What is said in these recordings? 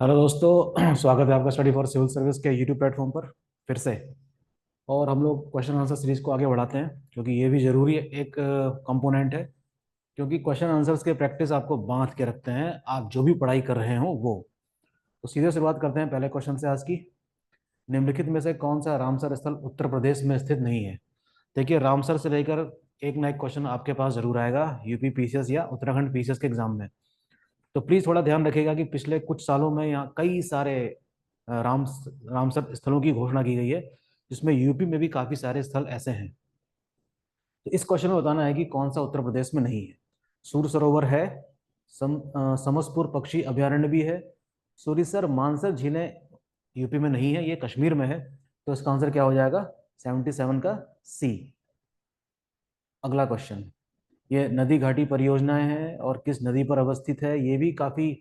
Hello दोस्तों, स्वागत है आपका स्टडी फॉर सिविल सर्विस के यूट्यूब प्लेटफॉर्म पर फिर से। और हम लोग क्वेश्चन आंसर सीरीज को आगे बढ़ाते हैं क्योंकि ये भी जरूरी एक कंपोनेंट है। क्योंकि क्वेश्चन आंसर्स के प्रैक्टिस आपको बांध के रखते हैं, आप जो भी पढ़ाई कर रहे हो वो। तो सीधे शुरुआत करते हैं पहले क्वेश्चन से आज की। निम्नलिखित में से कौन सा रामसर स्थल उत्तर प्रदेश में स्थित नहीं है? देखिए, रामसर से लेकर एक ना एक क्वेश्चन आपके पास जरूर आएगा यूपी पीसीएस या उत्तराखंड पीसीएस के एग्जाम में। तो प्लीज़ थोड़ा ध्यान रखिएगा कि पिछले कुछ सालों में यहाँ कई सारे रामसर स्थलों की घोषणा की गई है, जिसमें यूपी में भी काफ़ी सारे स्थल ऐसे हैं। तो इस क्वेश्चन में बताना है कि कौन सा उत्तर प्रदेश में नहीं है। सूर सरोवर है, समसपुर पक्षी अभयारण्य भी है, सुरिसर मानसर झीलें यूपी में नहीं है, ये कश्मीर में है। तो इसका आंसर क्या हो जाएगा? 77 का सी। अगला क्वेश्चन, ये नदी घाटी परियोजनाएं हैं और किस नदी पर अवस्थित है, ये भी काफ़ी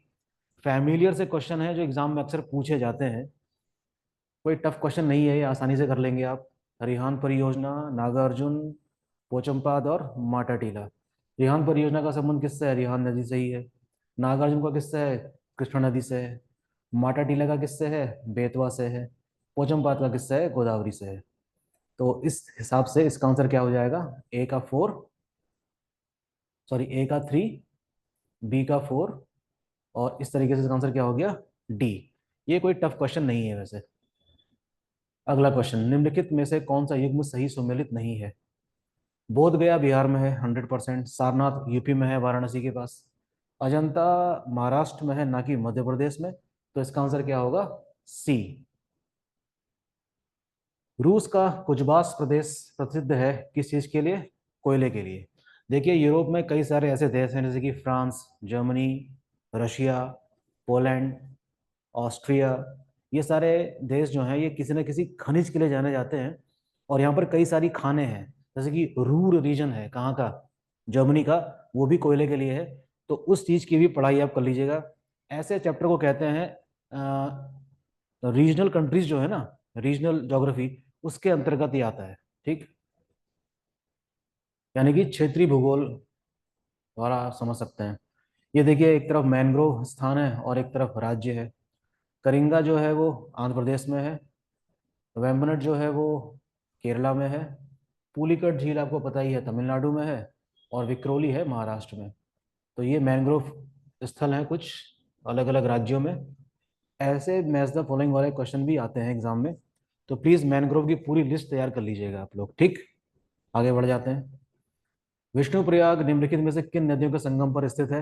फैमिलियर से क्वेश्चन है जो एग्जाम में अक्सर पूछे जाते हैं। कोई टफ क्वेश्चन नहीं है, ये आसानी से कर लेंगे आप। रिहान परियोजना, नागार्जुन, पोचमपाद और माटा टीला। रिहान परियोजना का संबंध किससे है? रिहान नदी से ही है। नागार्जुन का किससे है? कृष्णा नदी से है। माटा टीला का किससे है? बेतवा से है। पोचमपाद का किससे है? गोदावरी से है। तो इस हिसाब से इसका आंसर क्या हो जाएगा? ए का 4, सॉरी ए का 3, बी का 4, और इस तरीके से इसका आंसर क्या हो गया? डी। ये कोई टफ क्वेश्चन नहीं है वैसे। अगला क्वेश्चन, निम्नलिखित में से कौन सा युग्म सही सुमेलित नहीं है? बोध गया बिहार में है 100%, सारनाथ यूपी में है वाराणसी के पास, अजंता महाराष्ट्र में है ना कि मध्य प्रदेश में। तो इसका आंसर क्या होगा? सी। रूस का कुजबास प्रदेश प्रसिद्ध है किस चीज के लिए? कोयले के लिए। देखिए, यूरोप में कई सारे ऐसे देश हैं जैसे कि France, Germany, Russia, Poland, Austria. ये सारे देश जो हैं ये किसी न किसी खनिज के लिए जाने जाते हैं। और यहाँ पर कई सारी खाने हैं, जैसे कि रूर रीजन है कहाँ का? जर्मनी का। वो भी कोयले के लिए है। तो उस चीज़ की भी पढ़ाई आप कर लीजिएगा। ऐसे चैप्टर को कहते हैं रीजनल कंट्रीज जो है ना, रीजनल ज्योग्राफी, उसके अंतर्गत ही आता है। ठीक, यानी कि क्षेत्रीय भूगोल द्वारा आप समझ सकते हैं। ये देखिए, एक तरफ मैनग्रोव स्थान है और एक तरफ राज्य है। करिंगा जो है वो आंध्र प्रदेश में है। वेम्बनट जो है वो केरला में है। पुलिकट झील आपको पता ही है तमिलनाडु में है। और विक्रोली है महाराष्ट्र में। तो ये मैंग्रोव स्थल हैं कुछ अलग अलग राज्यों में। ऐसे मैच द फॉलोइंग वाले क्वेश्चन भी आते हैं एग्जाम में। तो प्लीज़ मैंग्रोव की पूरी लिस्ट तैयार कर लीजिएगा आप लोग। ठीक, आगे बढ़ जाते हैं। विष्णुप्रयाग निम्नलिखित में से किन नदियों के संगम पर स्थित है?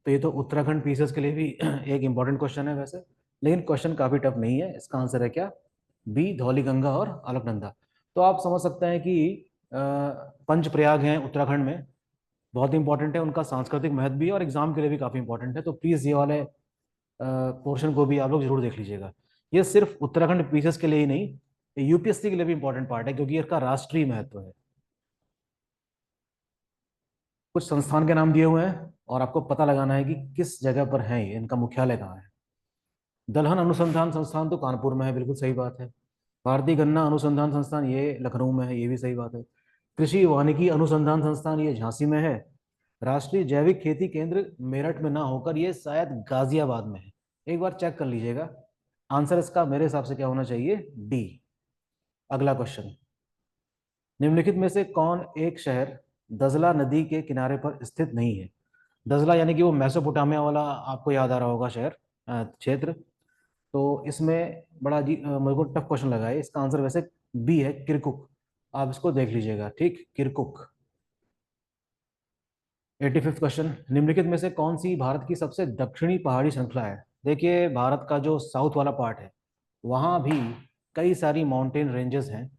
तो ये तो उत्तराखंड पीसेस के लिए भी एक इंपॉर्टेंट क्वेश्चन है वैसे। लेकिन क्वेश्चन काफ़ी टफ नहीं है। इसका आंसर है क्या? बी, धौलीगंगा और अलकनंदा। तो आप समझ सकते हैं कि पंच प्रयाग हैं उत्तराखंड में, बहुत इंपॉर्टेंट है। उनका सांस्कृतिक महत्व भी है और एग्जाम के लिए भी काफ़ी इंपॉर्टेंट है। तो प्लीज़ ये वाले पोर्शन को भी आप लोग जरूर देख लीजिएगा। ये सिर्फ उत्तराखंड पीसेस के लिए ही नहीं, यूपीएससी के लिए भी इंपॉर्टेंट पार्ट है क्योंकि इसका राष्ट्रीय महत्व है। कुछ संस्थान के नाम दिए हुए हैं और आपको पता लगाना है कि किस जगह पर है ये, इनका मुख्यालय कहाँ है। दलहन अनुसंधान संस्थान तो कानपुर में है, बिल्कुल सही बात है। भारतीय गन्ना अनुसंधान संस्थान ये लखनऊ में है, ये भी सही बात है। कृषि वानिकी अनुसंधान संस्थान ये झांसी में है। राष्ट्रीय जैविक खेती केंद्र मेरठ में ना होकर ये शायद गाजियाबाद में है। एक बार चेक कर लीजिएगा। आंसर इसका मेरे हिसाब से क्या होना चाहिए? डी। अगला क्वेश्चन, निम्नलिखित में से कौन एक शहर दजला नदी के किनारे पर स्थित नहीं है? दजला यानी कि वो मेसोपोटामिया वाला, आपको याद आ रहा होगा शहर, क्षेत्र। तो इसमें बड़ा मेरे को टफ क्वेश्चन लगा है। इसका आंसर वैसे बी है, किरकुक। आप इसको देख लीजिएगा। ठीक, किरकुक। 85th क्वेश्चन, निम्नलिखित में से कौन सी भारत की सबसे दक्षिणी पहाड़ी श्रृंखला है? देखिए, भारत का जो साउथ वाला पार्ट है वहाँ भी कई सारी माउंटेन रेंजेस हैं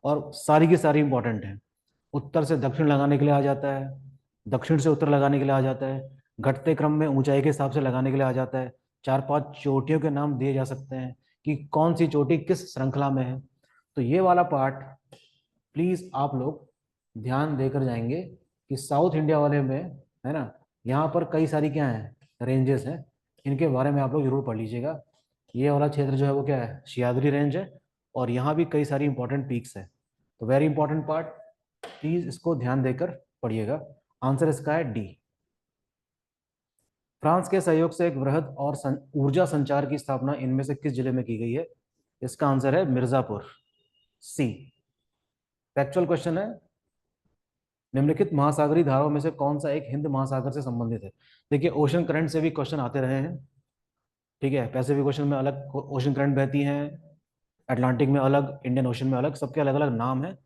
और सारी की सारी इंपॉर्टेंट हैं। उत्तर से दक्षिण लगाने के लिए आ जाता है, दक्षिण से उत्तर लगाने के लिए आ जाता है, घटते क्रम में ऊंचाई के हिसाब से लगाने के लिए आ जाता है। चार पांच चोटियों के नाम दिए जा सकते हैं कि कौन सी चोटी किस श्रृंखला में है। तो ये वाला पार्ट प्लीज आप लोग ध्यान देकर जाएंगे कि साउथ इंडिया वाले में, है ना, यहाँ पर कई सारी क्या है, रेंजेस हैं। इनके बारे में आप लोग जरूर पढ़ लीजिएगा। ये वाला क्षेत्र जो है वो क्या है? सियादरी रेंज है। और यहाँ भी कई सारी इंपॉर्टेंट पीक्स है। तो वेरी इंपॉर्टेंट पार्ट, प्लीज इसको ध्यान देकर पढ़िएगा। आंसर इसका है डी। फ्रांस के सहयोग से एक वृहद और ऊर्जा संचार की स्थापना इनमें से किस जिले में की गई है? इसका आंसर है मिर्जापुर, सी। फैक्चुअल क्वेश्चन है। निम्नलिखित महासागरीय धाराओं में से कौन सा एक हिंद महासागर से संबंधित है? देखिए, ओशन करंट से भी क्वेश्चन आते रहे हैं। ठीक है, पैसिफिक ओशन में अलग ओशन करंट बहती हैं, अटलांटिक में अलग, इंडियन ओशन में अलग, सबके अलग अलग नाम है।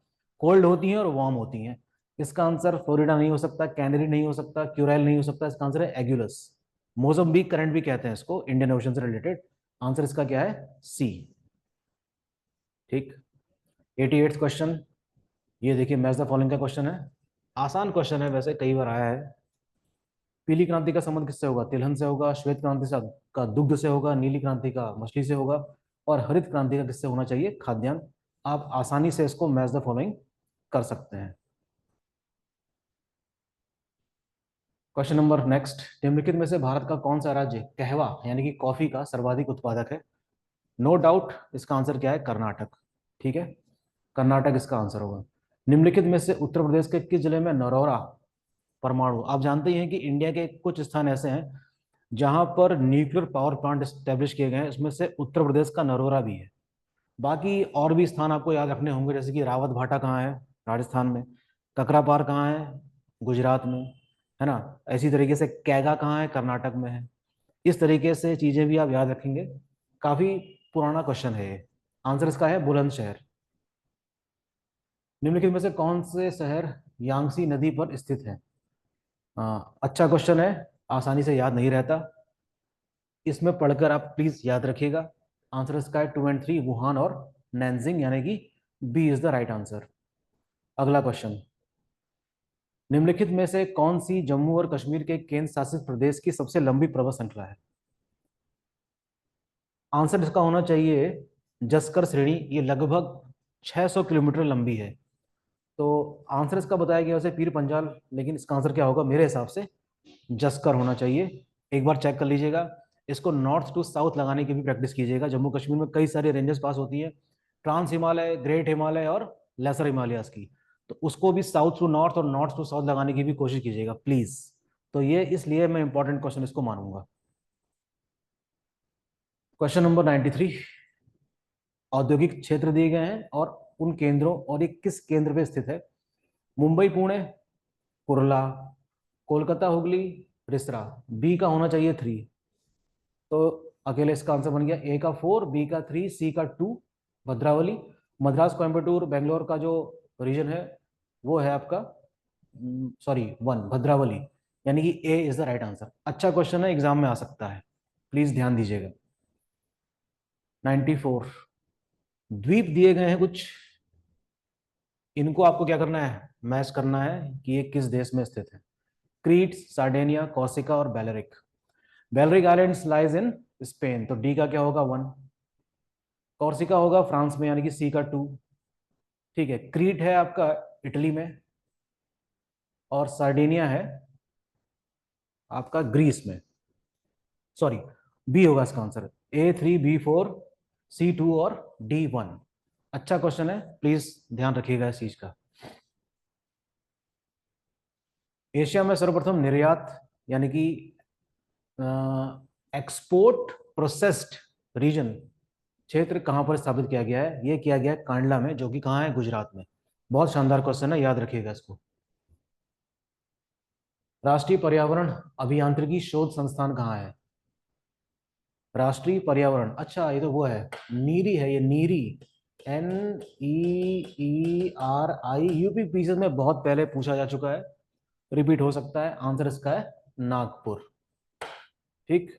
कोल्ड होती हैं और वार्म होती हैं। इसका आंसर फ्लोरिडा नहीं हो सकता, कैनरी नहीं हो सकता, क्यूराइल नहीं हो सकता। इसका आंसर है एग्युलस। मोजम्बिक करंट भी कहते हैं इसको, इंडियन ओशन से रिलेटेड। आंसर इसका क्या है? सी। ठीक। 88th क्वेश्चन, ये देखिए, मैच द फॉलोइंग का क्वेश्चन है। आसान क्वेश्चन है, वैसे कई बार आया है। पीली क्रांति का संबंध किससे होगा? तिलहन से होगा, श्वेत क्रांति से का दुग्ध से होगा, नीली क्रांति का मछली से होगा, और हरित क्रांति का किससे होना चाहिए? खाद्यान्न। आप आसानी से इसको मैच द फॉलोइंग कर सकते हैं। क्वेश्चन नंबर नेक्स्ट, निम्नलिखित में से भारत का कौन सा राज्य कहवा यानी कि कॉफी का सर्वाधिक उत्पादक है? नो डाउट इसका आंसर क्या है? कर्नाटक। ठीक है, कर्नाटक इसका आंसर होगा। निम्नलिखित में से उत्तर प्रदेश के किस जिले में नरौरा परमाणु, आप जानते ही हैं कि इंडिया के कुछ स्थान ऐसे हैं जहां पर न्यूक्लियर पावर प्लांट स्टैब्लिश किए गए हैं, उसमें से उत्तर प्रदेश का नरोरा भी है। बाकी और भी स्थान आपको याद रखने होंगे, जैसे कि रावत भाटा कहाँ है? राजस्थान में। ककरापार कहाँ है? गुजरात में, है ना। इसी तरीके से कैगा कहाँ है? कर्नाटक में है। इस तरीके से चीजें भी आप याद रखेंगे। काफी पुराना क्वेश्चन है ये। आंसर इसका है बुलंदशहर। निम्नलिखित में से कौन से शहर यांगसी नदी पर स्थित है? अच्छा क्वेश्चन है, आसानी से याद नहीं रहता। इसमें पढ़कर आप प्लीज याद रखिएगा। आंसर इसका है 2 और 3, वुहान और नैनजिंग, यानी कि B is the right answer. अगला क्वेश्चन, निम्नलिखित में से कौन सी जम्मू और कश्मीर के केंद्र शासित प्रदेश की सबसे लंबी पर्वत श्रृंखला है? आंसर इसका होना चाहिए जस्कर श्रेणी। ये लगभग 600 किलोमीटर लंबी है। तो आंसर इसका बताया गया वैसे पीर पंजाल, लेकिन इसका आंसर क्या होगा? मेरे हिसाब से जस्कर होना चाहिए। एक बार चेक कर लीजिएगा। इसको नॉर्थ टू साउथ लगाने की भी प्रैक्टिस कीजिएगा। जम्मू कश्मीर में कई सारी रेंजेस पास होती है, ट्रांस हिमालय, ग्रेट हिमालय और लेसर हिमालयस की। तो उसको भी साउथ टू नॉर्थ और नॉर्थ टू साउथ लगाने की भी कोशिश कीजिएगा प्लीज। तो ये इसलिए मैं इंपॉर्टेंट क्वेश्चन इसको मानूंगा। क्वेश्चन नंबर 93, औद्योगिक क्षेत्र दिए गए हैं और उन केंद्रों, और ये किस केंद्र पे स्थित है? मुंबई, पुणे, कुर्ला, कोलकाता, हुगली, रिसरा। बी का होना चाहिए 3। तो अकेले इसका आंसर बन गया। ए का 4, बी का 3, सी का 2। भद्रावली, मद्रास, कोयम्बटूर, बेंगलोर का जो रीजन है वो है आपका, सॉरी 1, भद्रावली। यानी कि ए इज द राइट आंसर। अच्छा क्वेश्चन है, एग्जाम में आ सकता है, प्लीज ध्यान दीजिएगा। 94, द्वीप दिए गए हैं कुछ। इनको आपको क्या करना है? मैच करना है कि ये किस देश में स्थित है। क्रीट, सार्डेनिया, कॉर्सिका और बेलरिक। बेलरिक आइलैंड्स लाइज इन स्पेन, तो डी का क्या होगा? 1। कॉर्सिका होगा फ्रांस में, यानी कि सी का 2। ठीक है, क्रीट है आपका इटली में, और सार्डिनिया है आपका ग्रीस में। सॉरी, बी होगा इसका आंसर। A3, B4, C2 और D1। अच्छा क्वेश्चन है, प्लीज ध्यान रखिएगा इस चीज का। एशिया में सर्वप्रथम निर्यात यानी कि एक्सपोर्ट प्रोसेस्ड रीजन क्षेत्र कहां पर स्थापित किया गया है? ये किया गया है कांडला में, जो कि कहाँ है? गुजरात में। बहुत शानदार क्वेश्चन है, याद रखिएगा इसको। राष्ट्रीय पर्यावरण अभियांत्रिकी शोध संस्थान कहाँ है? राष्ट्रीय पर्यावरण, अच्छा ये तो वो है, नीरी है ये, नीरी। NEERI। यूपी पीसीएस में बहुत पहले पूछा जा चुका है, रिपीट हो सकता है। आंसर इसका है नागपुर। ठीक।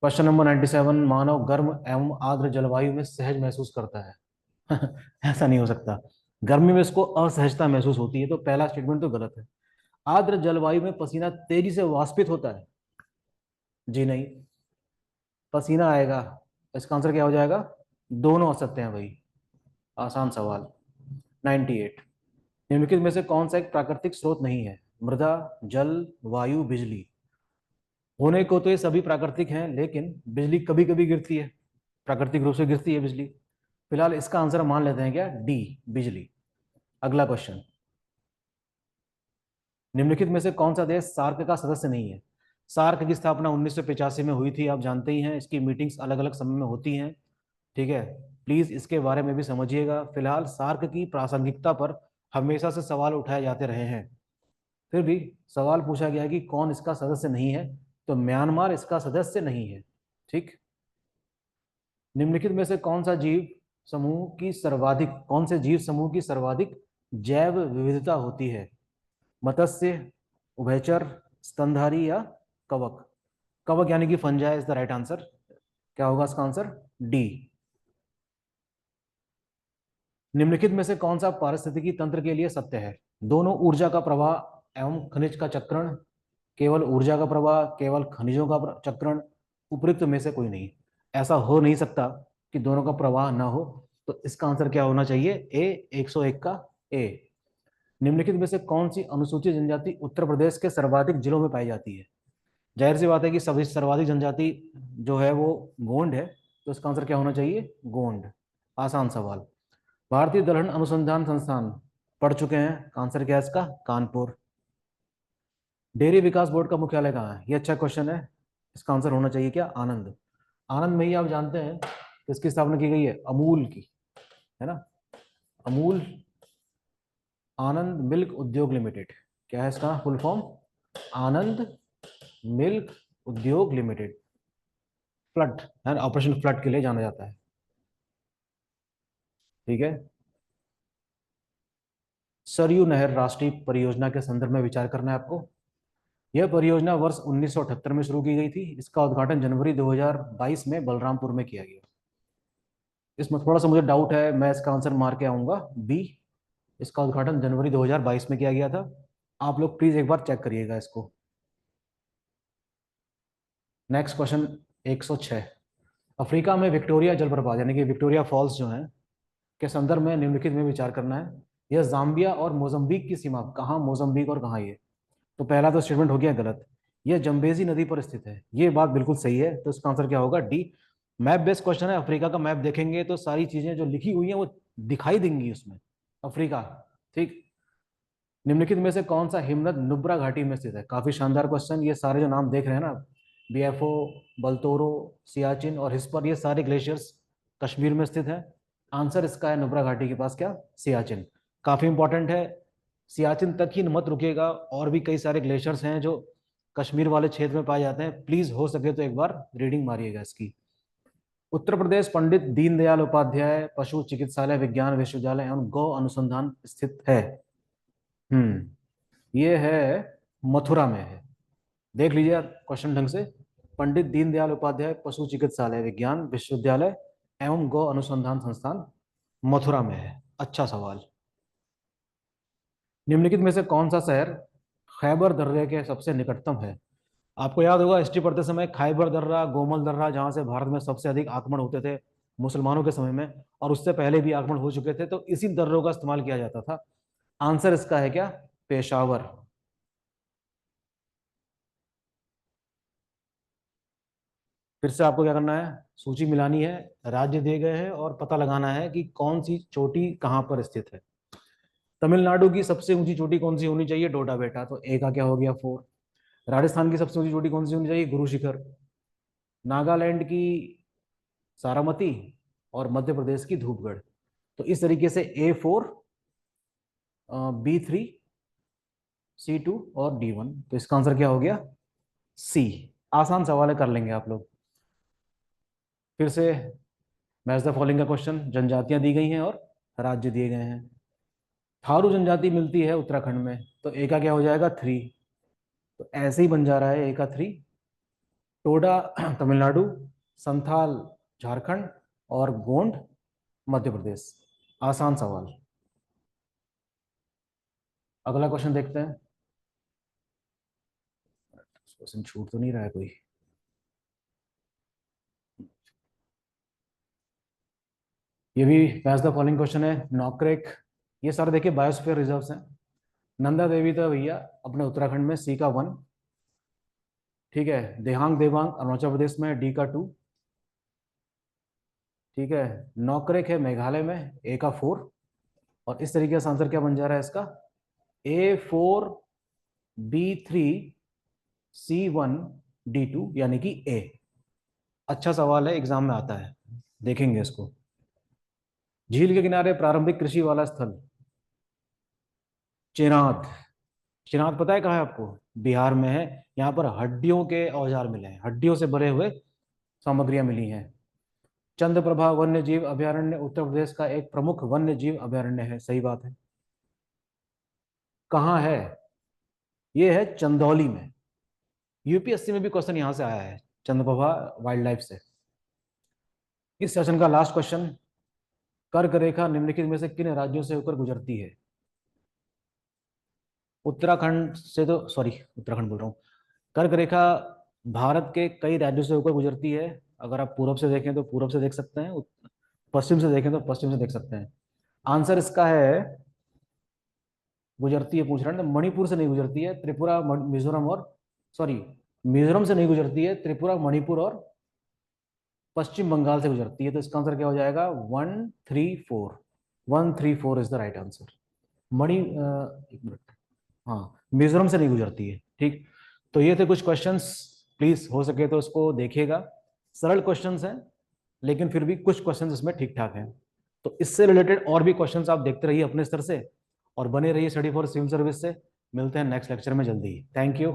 क्वेश्चन नंबर 97, मानव गर्म एवं आर्द्र जलवायु में सहज महसूस करता है? ऐसा नहीं हो सकता। गर्मी में इसको असहजता महसूस होती है, तो पहला स्टेटमेंट तो गलत है। आर्द्र जलवायु में पसीना तेजी से वाष्पित होता है? जी नहीं, पसीना आएगा। इसका आंसर क्या हो जाएगा? दोनों हो सकते हैं भाई। आसान सवाल। 98, निम्नलिखित में से कौन सा एक प्राकृतिक स्रोत नहीं है? मृदा, जल, वायु, बिजली। होने को तो ये सभी प्राकृतिक हैं, लेकिन बिजली कभी कभी गिरती है, प्राकृतिक रूप से गिरती है बिजली। फिलहाल इसका आंसर मान लेते हैं क्या? डी, बिजली। अगला क्वेश्चन, निम्नलिखित में से कौन सा देश सार्क का सदस्य नहीं है? सार्क की स्थापना 1985 में हुई थी, आप जानते ही हैं। इसकी मीटिंग्स अलग अलग समय में होती हैं, ठीक है। प्लीज इसके बारे में भी समझिएगा। फिलहाल सार्क की प्रासंगिकता पर हमेशा से सवाल उठाए जाते रहे हैं। फिर भी सवाल पूछा गया है कि कौन इसका सदस्य नहीं है, तो म्यांमार इसका सदस्य नहीं है, ठीक। निम्नलिखित में से कौन से जीव समूह की सर्वाधिक जैव विविधता होती है? मत्स्य, उभयचर, स्तनधारी या कवक? कवक यानी कि fungi is the right answer. क्या होगा इसका आंसर? डी। निम्नलिखित में से कौन सा पारिस्थितिकी तंत्र के लिए सत्य है? दोनों ऊर्जा का प्रवाह एवं खनिज का चक्रण, केवल ऊर्जा का प्रवाह, केवल खनिजों का चक्रण, उपयुक्त में से कोई नहीं। ऐसा हो नहीं सकता कि दोनों का प्रवाह ना हो। तो इसका आंसर क्या होना चाहिए? ए, 101 का ए। निम्नलिखित में से कौन सी अनुसूचित जनजाति उत्तर प्रदेश के सर्वाधिक जिलों में पाई जाती है? जाहिर सी बात है कि सभी सर्वाधिक जनजाति जो है वो गोंड है, तो इसका आंसर क्या होना चाहिए? गोंड। आसान सवाल। भारतीय दलहन अनुसंधान संस्थान पढ़ चुके हैं, आंसर क्या है इसका? कानपुर। डेयरी विकास बोर्ड का मुख्यालय कहाँ है? ये अच्छा क्वेश्चन है। इसका आंसर होना चाहिए क्या? आनंद। आनंद में ही आप जानते हैं किसकी स्थापना की गई है? अमूल की, है ना। अमूल आनंद मिल्क उद्योग लिमिटेड। क्या है इसका फुल फॉर्म? आनंद मिल्क उद्योग लिमिटेड। फ्लड है, ऑपरेशन फ्लड के लिए जाना जाता है, ठीक है। सरयू नहर राष्ट्रीय परियोजना के संदर्भ में विचार करना है आपको। यह परियोजना वर्ष 1978 में शुरू की गई थी। इसका उद्घाटन जनवरी 2022 में बलरामपुर में किया गया। इसमें थोड़ा सा मुझे डाउट है, मैं इसका आंसर मार के आऊंगा बी। इसका उद्घाटन जनवरी 2022 में किया गया था। आप लोग प्लीज एक बार चेक करिएगा इसको। Next question 106। अफ्रीका में विक्टोरिया जलप्रपात यानी कि विक्टोरिया फॉल्स जो है के संदर्भ में निम्नलिखित में विचार करना है। यह जाम्बिया और मोजम्बिक की सीमा, कहाँ मोजम्बिक और कहाँ ये? तो पहला तो स्टेटमेंट हो गया गलत। यह जम्बेजी नदी पर स्थित है, ये बात बिल्कुल सही है। तो इसका आंसर क्या होगा? डी। मैप बेस्ड क्वेश्चन है। अफ्रीका का मैप देखेंगे तो सारी चीजें जो लिखी हुई हैं वो दिखाई देंगी उसमें, अफ्रीका, ठीक। निम्नलिखित में से कौन सा हिमनद नुब्रा घाटी में स्थित है? काफी शानदार क्वेश्चन। ये सारे जो नाम देख रहे हैं ना, बीएफओ, बल्तोरो, सियाचिन और हिस्पर, ये सारे ग्लेशियर्स कश्मीर में स्थित है। आंसर इसका है नुब्रा घाटी के पास क्या? सियाचिन। काफी इंपॉर्टेंट है। सियाचिन तक ही मत रुकेगा, और भी कई सारे ग्लेशियर्स हैं जो कश्मीर वाले क्षेत्र में पाए जाते हैं। प्लीज हो सके तो एक बार रीडिंग मारिएगा इसकी। उत्तर प्रदेश पंडित दीनदयाल उपाध्याय पशु चिकित्सालय विज्ञान विश्वविद्यालय एवं गौ अनुसंधान स्थित है। ये है मथुरा में है। देख लीजिए आप क्वेश्चन ढंग से। पंडित दीनदयाल उपाध्याय पशु चिकित्सालय विज्ञान विश्वविद्यालय एवं गौ अनुसंधान संस्थान मथुरा में है। अच्छा सवाल। निम्नलिखित में से कौन सा शहर खैबर दर्रे के सबसे निकटतम है? आपको याद होगा हिस्ट्री पढ़ते समय खैबर दर्रा, गोमल दर्रा, जहां से भारत में सबसे अधिक आक्रमण होते थे मुसलमानों के समय में, और उससे पहले भी आक्रमण हो चुके थे, तो इसी दर्रों का इस्तेमाल किया जाता था। आंसर इसका है क्या? पेशावर। फिर से आपको क्या करना है? सूची मिलानी है, राज्य दिए गए हैं और पता लगाना है कि कौन सी चोटी कहां पर स्थित है। तमिलनाडु की सबसे ऊंची चोटी कौन सी होनी चाहिए? डोडा बेटा, तो ए का क्या हो गया? 4। राजस्थान की सबसे ऊंची चोटी कौन सी होनी चाहिए? गुरु शिखर। नागालैंड की सारामती और मध्य प्रदेश की धूपगढ़। तो इस तरीके से A4, B3, C2 और D1। तो इसका आंसर क्या हो गया? सी। आसान सवाल है, कर लेंगे आप लोग। फिर से मैच द फॉलोइंग का क्वेश्चन। जनजातियां दी गई हैं और राज्य दिए गए हैं। थारू जनजाति मिलती है उत्तराखंड में, तो ए का क्या हो जाएगा? 3। तो ऐसे ही बन जा रहा है ए का 3। टोडा तमिलनाडु, संथाल झारखंड और गोंड मध्य प्रदेश। आसान सवाल। अगला क्वेश्चन देखते हैं। क्वेश्चन छूट तो नहीं रहा है कोई? ये भी मैच द फॉलोइंग क्वेश्चन है। नॉकरेक, ये सारे देखिए बायोस्फीयर रिजर्व्स हैं। नंदा देवी तो भैया अपने उत्तराखंड में, सी का 1। ठीक है। देहांग देवांग अरुणाचल प्रदेश में, डी का 2। ठीक है। नौकरेक है मेघालय में, ए का 4। और इस तरीके से आंसर क्या बन जा रहा है इसका? A4, B3, C1D2 यानी कि ए। अच्छा सवाल है, एग्जाम में आता है, देखेंगे इसको। झील के किनारे प्रारंभिक कृषि वाला स्थल, चेनाब। चेनाब पता है कहाँ है आपको? बिहार में है। यहाँ पर हड्डियों के औजार मिले हैं, हड्डियों से बने हुए सामग्रियां मिली हैं। चंद्रप्रभा वन्य जीव अभयारण्य उत्तर प्रदेश का एक प्रमुख वन्य जीव अभयारण्य है, सही बात है। कहाँ है? ये है चंदौली में। यूपीएससी में भी क्वेश्चन यहां से आया है, चंद्रप्रभा वाइल्ड लाइफ से। इस सेशन का लास्ट क्वेश्चन, कर्क रेखा निम्नलिखित में से किन राज्यों से होकर गुजरती है? उत्तराखंड से तो, सॉरी उत्तराखंड बोल रहा हूँ, कर्क रेखा भारत के कई राज्यों से होकर गुजरती है। अगर आप पूरब से देखें तो पूरब से देख सकते हैं, पश्चिम से देखें तो पश्चिम से देख सकते हैं। आंसर इसका है, गुजरती है पूछ रहे हैं तो मणिपुर से नहीं गुजरती है, त्रिपुरा मिजोरम और, सॉरी, मिजोरम से नहीं गुजरती है, त्रिपुरा मणिपुर और पश्चिम बंगाल से गुजरती है। तो इसका आंसर क्या हो जाएगा? 134। 134 इज द राइट आंसर। एक मिनट, हाँ, मिजोरम से नहीं गुजरती है। ठीक, तो ये थे कुछ क्वेश्चंस। प्लीज हो सके तो इसको देखिएगा, सरल क्वेश्चंस हैं, लेकिन फिर भी कुछ क्वेश्चंस इसमें ठीक ठाक हैं। तो इससे रिलेटेड और भी क्वेश्चंस आप देखते रहिए अपने स्तर से, और बने रहिए स्टडी फॉर सिविल सर्विस से। मिलते हैं नेक्स्ट लेक्चर में जल्दी ही। Thank you.